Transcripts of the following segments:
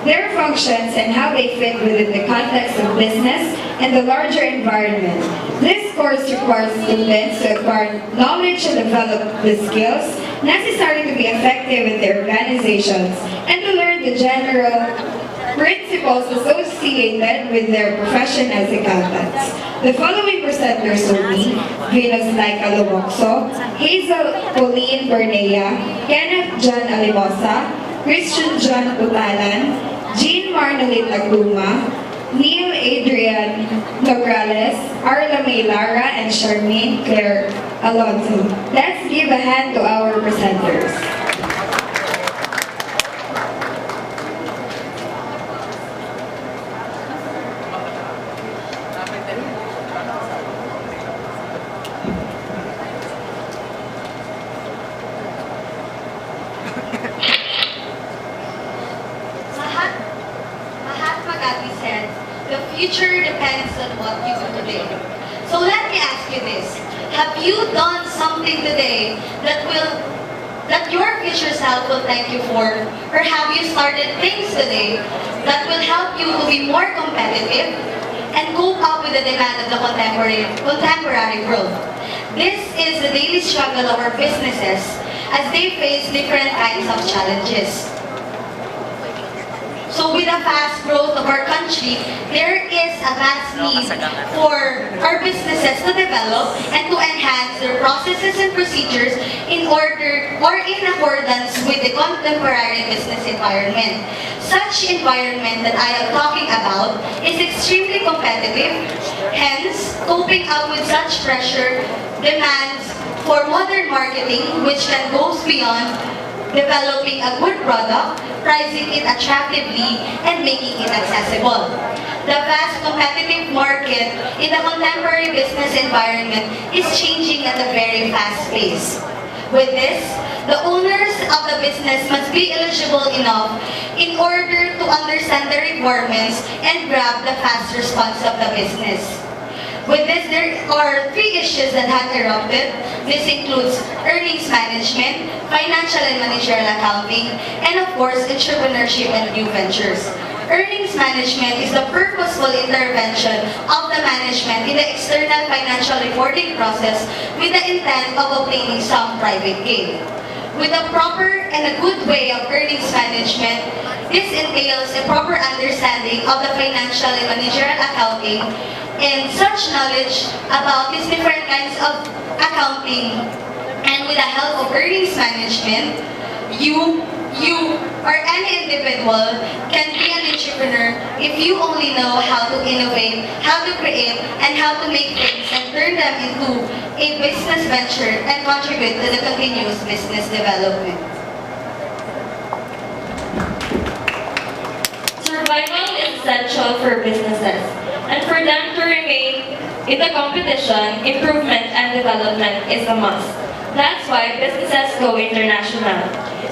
their functions, and how they fit within the context of business and the larger environment. This course requires students to acquire knowledge and develop the skills necessary to be effective in their organizations and to learn the general principles associated with their profession as accountants. The following presenters will be Venus Laika Lumoxo, Hazel Pauline Bernea, Kenneth John Alimosa, Christian John Putalan, Jean Marnolit Agluma, Neil Adrian Nograles, Arla May Lara, and Charmaine Claire Alonso. Let's give a hand to our presenters. Mahatma Gandhi said, "The future depends on what you do today." So let me ask you this. Have you done something today that your future self will thank you for? Or have you started things today that will help you to be more competitive and cope up with the demand of the contemporary world? This is the daily struggle of our businesses as they face different kinds of challenges. So with the fast growth of our country, there is a vast need for our businesses to develop and to enhance their processes and procedures in order or in accordance with the contemporary business environment. Such environment that I am talking about is extremely competitive, hence coping up with such pressure demands for modern marketing which can go beyond developing a good product, pricing it attractively, and making it accessible. The vast competitive market in the contemporary business environment is changing at a very fast pace. With this, the owners of the business must be eligible enough in order to understand the requirements and grab the fast response of the business. With this, there are three issues that have erupted. This includes earnings management, financial and managerial accounting, and of course, entrepreneurship and new ventures. Earnings management is the purposeful intervention of the management in the external financial reporting process with the intent of obtaining some private gain. With a proper and a good way of earnings management, this entails a proper understanding of the financial and managerial accounting and such knowledge about these different kinds of accounting. And with the help of earnings management, you or any individual can be an entrepreneur if you only know how to innovate, how to create, and how to make things and turn them into a business venture and contribute to the continuous business development. Survival is essential for businesses, and for them to remain in the competition, improvement and development is a must. That's why businesses go international.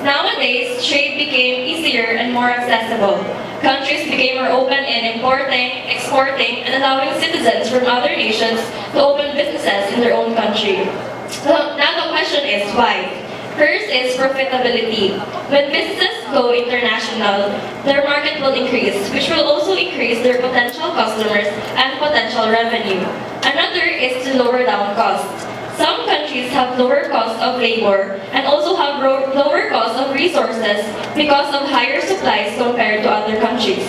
Nowadays, trade became easier and more accessible. Countries became more open in importing, exporting, and allowing citizens from other nations to open businesses in their own country. So now the question is why? First is profitability. When businesses go international, their market will increase, which will also increase their potential customers and potential revenue. Another is to lower down costs. Some countries have lower costs of labor and also have lower costs of resources because of higher supplies compared to other countries.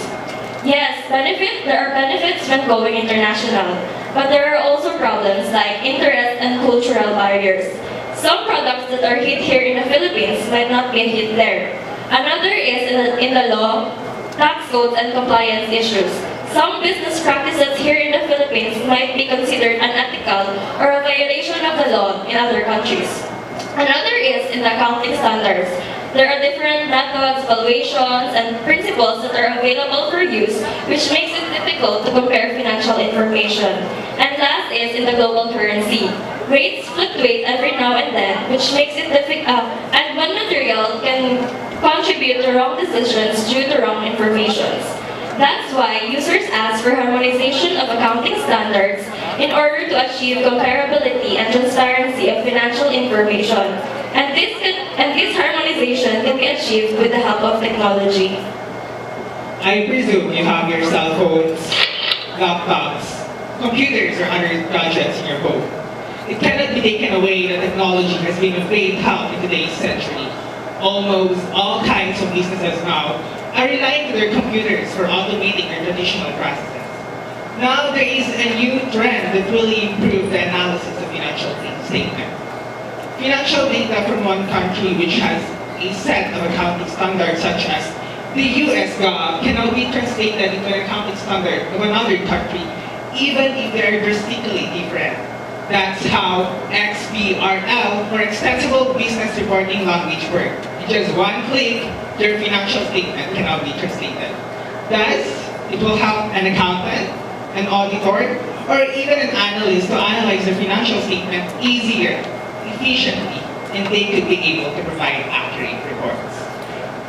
Yes, there are benefits when going international, but there are also problems like interest and cultural barriers. Some products that are hit here in the Philippines might not get hit there. Another is in the law, tax codes, and compliance issues. Some business practices here in the Philippines might be considered unethical or a violation of the law in other countries. Another is in the accounting standards. There are different methods, valuations, and principles that are available for use, which makes it difficult to compare financial information. And last is in the global currency. Rates fluctuate every now and then, which makes it difficult, and one material can contribute to wrong decisions due to wrong information. That's why users ask for harmonization of accounting standards in order to achieve comparability and transparency of financial information. And this harmonization can be achieved with the help of technology. I presume you have your cell phones, laptops, computers, or other gadgets in your home. It cannot be taken away that technology has been a great help in today's century. Almost all kinds of businesses now are relying on their computers for automating their traditional processes. Now there is a new trend that really improved the analysis of financial statement. Financial data from one country which has a set of accounting standards such as the US GAAP can now be translated into an accounting standard of another country even if they are drastically different. That's how XBRL, or Extensible Business Reporting Language, works. In just one click, your financial statement can now be translated. Thus, it will help an accountant, an auditor, or even an analyst to analyze the financial statement easier, efficiently, and they could be able to provide accurate reports.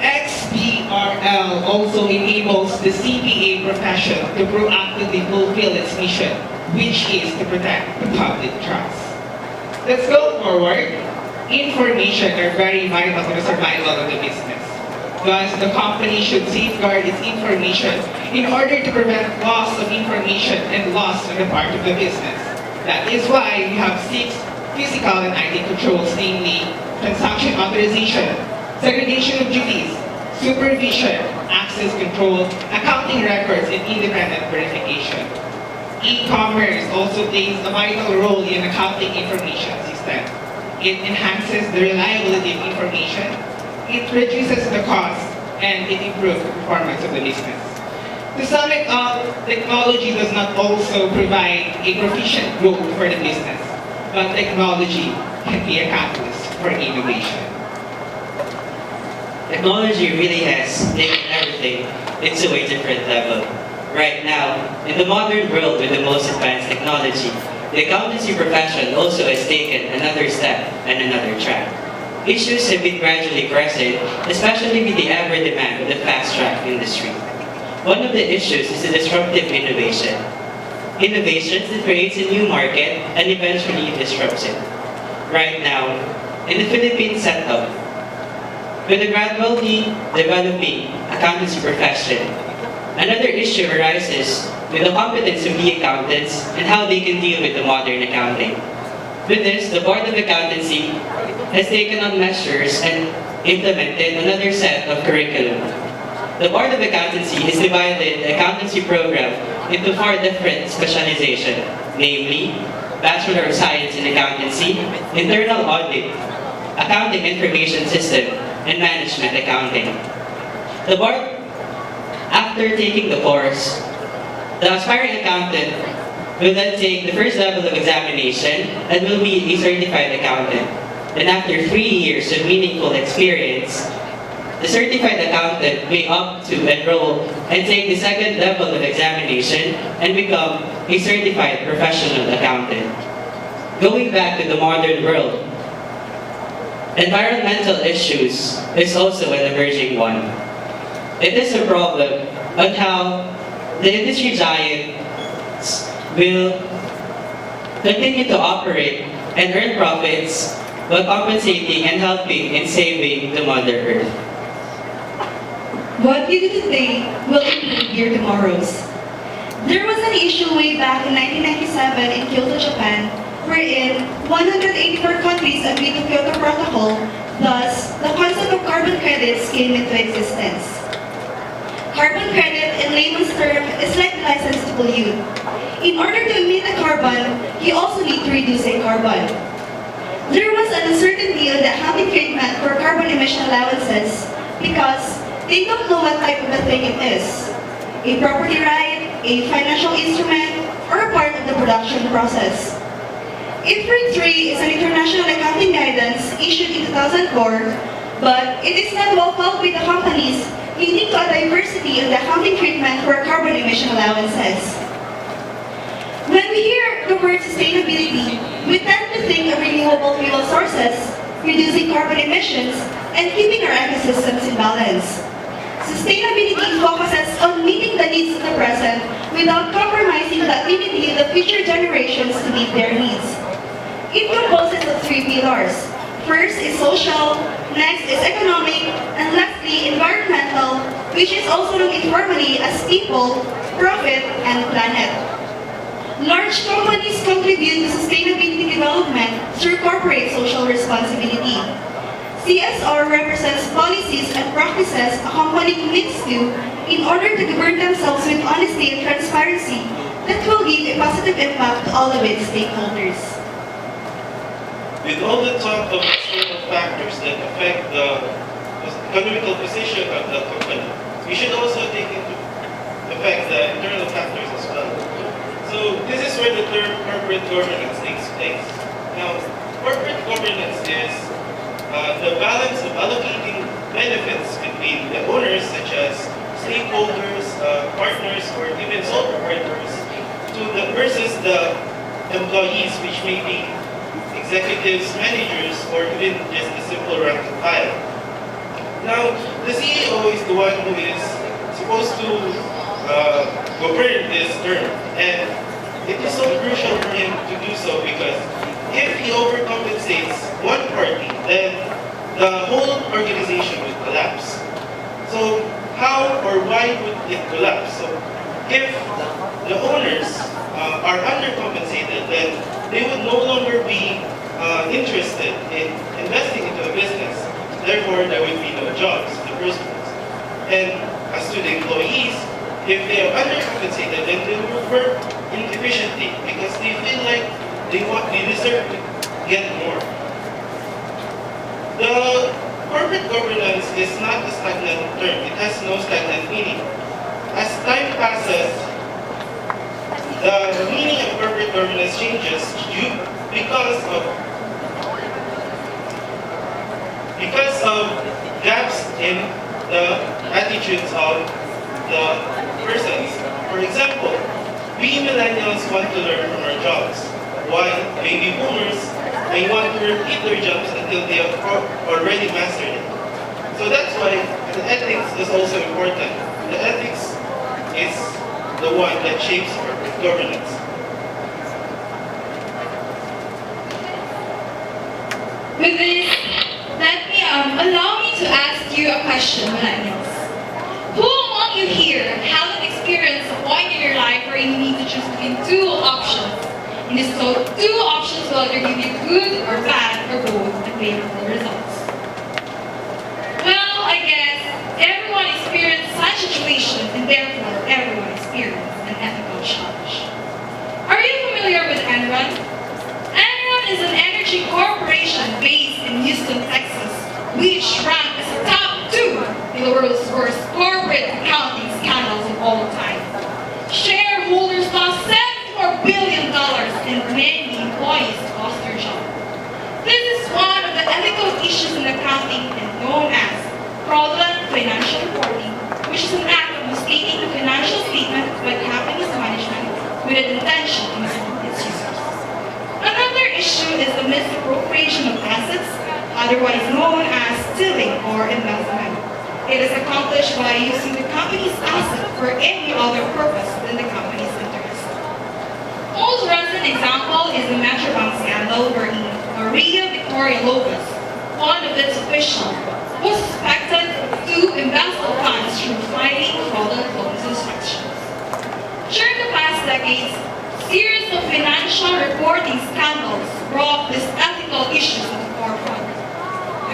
XBRL also enables the CPA profession to proactively fulfill its mission, which is to protect the public trust. Let's go forward. Information are very vital to the survival of the business. Thus, the company should safeguard its information in order to prevent loss of information and loss on the part of the business. That is why we have 6 physical and IT controls, namely transaction authorization, segregation of duties, supervision, access control, accounting records, and independent verification. E-commerce also plays a vital role in accounting information system. It enhances the reliability of information, it reduces the cost, and it improves the performance of the business. To sum it up, technology does not also provide a proficient growth for the business, but technology can be a catalyst for innovation. Technology really has taken everything into a different level. Right now, in the modern world with the most advanced technology, the accountancy profession also has taken another step and another track. Issues have been gradually present, especially with the ever-demand of the fast-track industry. One of the issues is the disruptive innovation. Innovations that creates a new market and eventually disrupts it. Right now, in the Philippine setup, with the gradually developing accountancy profession, another issue arises with the competence of the accountants and how they can deal with the modern accounting. With this, the Board of Accountancy has taken on measures and implemented another set of curriculum. The Board of Accountancy has divided the accountancy program into 4 different specializations, namely Bachelor of Science in Accountancy, Internal Audit, Accounting Information System, and Management Accounting. The board, after taking the course, the aspiring accountant will then take the first level of examination and will be a certified accountant. Then after 3 years of meaningful experience, the certified accountant may opt to enroll and take the second level of examination and become a certified professional accountant. Going back to the modern world, environmental issues is also an emerging one. It is a problem on how the industry giants will continue to operate and earn profits while compensating and helping in saving the Mother Earth. What we do today will include your tomorrows. There was an issue way back in 1997 in Kyoto, Japan, wherein 184 countries agreed to Kyoto Protocol, thus the concept of carbon credits came into existence. Carbon credit, in layman's term, is like a license to pollute. In order to emit a carbon, you also need to reduce a carbon. There was an uncertainty on the accounting treatment for carbon emission allowances because they don't know what type of a thing it is. A property right, a financial instrument, or a part of the production process. IFRIC 3 is an international accounting guidance issued in 2004, but it is not well followed by the companies leading to a diversity of the accounting treatment for carbon emission allowances. When we hear the word sustainability, we tend to think of renewable fuel sources, reducing carbon emissions, and keeping our ecosystems in balance. Sustainability focuses on meeting the needs of the present without compromising the ability of the future generations to meet their needs. It composes of 3 pillars. First is social, next is economic, and lastly environmental, which is also known informally as people, profit, and planet. Large companies contribute to sustainability development through corporate social responsibility. CSR represents policies and practices a company commits to in order to govern themselves with honesty and transparency that will give a positive impact to all of its stakeholders. With all the talk of external factors that affect the economical position of the company, we should also take into effect the internal factors as well. So this is where the term corporate governance takes place. Now, corporate governance is the balance of allocating benefits between the owners, such as stakeholders, partners, or even sole proprietors, versus the employees, which may be executives, managers, or even just a simple rank and file. Now, the CEO is the one who is supposed to govern this term, and it is so crucial for him to do so because if he overcompensates one party, then the whole organization would collapse. So how or why would it collapse? So if the owners are undercompensated, then they would no longer be interested in investing into a business. Therefore, there would be no jobs in the first place. And as to the employees, if they are undercompensated, then they will work inefficiently because they feel like they deserve to get more. The corporate governance is not a stagnant term. It has no stagnant meaning. As time passes, the meaning of corporate governance changes because of gaps in the attitudes of the persons. For example, we millennials want to learn from our jobs, while baby boomers may want to repeat their jobs until they have already mastered it. So that's why the ethics is also important. The ethics is the one that shapes corporate governance. With this, allow me to ask you a question, millennials. Who among you here has an experience of point in your life where you need to choose between two options? And this so two options will either give you good or bad or both and favorable results. Well, I guess everyone experienced such situations and therefore everyone experienced an ethical challenge. Are you familiar with Enron? Enron is an energy corporation based in Houston, Texas, which ranked as the top 2 in the world's worst corporate accounting scandals of all time. Shareholders lost $74 billion and many employees lost their job. This is one of the ethical issues in accounting and known as fraudulent financial reporting, which is an act of misstating the financial statement by the company's management with an intention to mislead its users. Another issue is the misappropriation of assets, otherwise known as stealing or embezzlement. It is accomplished by using the company's asset for any other purpose than the company's interest. Most recent example is the Metrobank scandal wherein Maria Victoria Lopez, one of its officials, was suspected to embezzle funds through filing fraudulent loan transactions. During the past decades, series of financial reporting scandals brought these ethical issues to the forefront.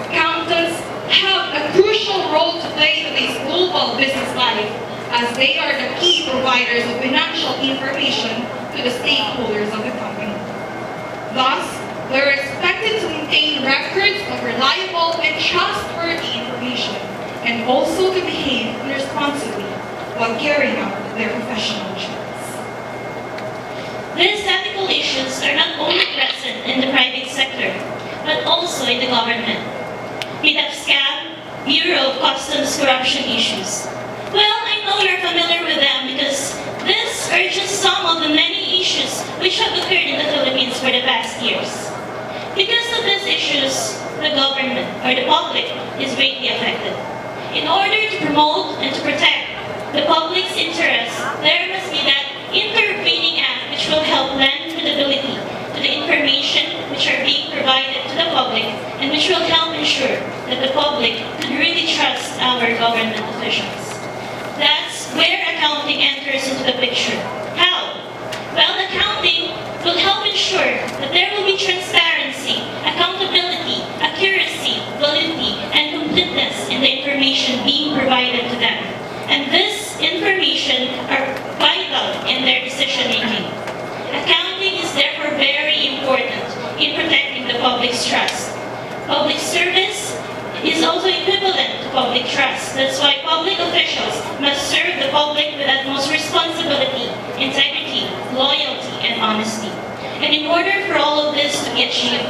Accountants have a crucial role to play in today's global business life as they are the key providers of financial information to the stakeholders of the company. Thus, they are expected to maintain records of reliable and trustworthy information and also to behave responsibly while carrying out their professional duties. These ethical issues are not only present in the private sector, but also in the government. We have scam, Bureau of Customs corruption issues. Well, I know you're familiar with them because these are just some of the many issues which have occurred in the Philippines for the past years. Because of these issues, the government or the public is greatly affected. In order to promote and to protect the public's interests, there must be that intervening act which will help lend credibility to the information which are being provided to the public and which will help ensure that the public could really trust our government officials. picture. How? Well, accounting will help ensure that there will be transparency, accountability, accuracy, validity, and completeness in the information being provided to them. And this information are vital in their decision making. Accounting is therefore very important in protecting the public's trust. Public service is also equivalent to public trust. That's why public officials must serve the public with utmost responsibility, integrity, loyalty, and honesty. And in order for all of this to be achieved,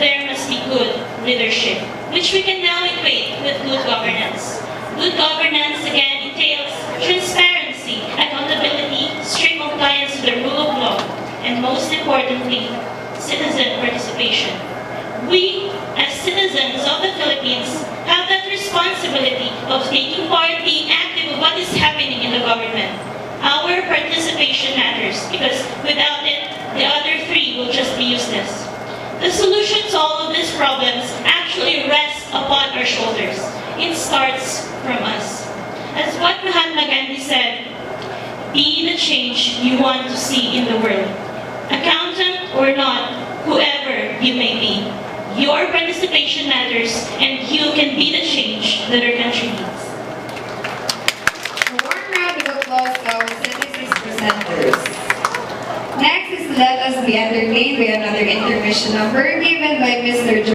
there must be good leadership, which we can now equate with good governance. Good governance, again, entails transparency, accountability, strict compliance with the rule of law, and most importantly, citizen participation. We, as citizens of the Philippines, have that responsibility of taking part, being active of what is happening in the government. Our participation matters because without it, the other three will just be useless. The solution to all of these problems actually rests upon our shoulders. It starts from us. As what Mahatma Gandhi said, be the change you want to see in the world. Accountant or not, whoever you may be, your participation matters and you can be the change that our country needs. A warm round of applause to our synthesis presenters. Next is Let Us Be Entertained by another intermission number given by Mr.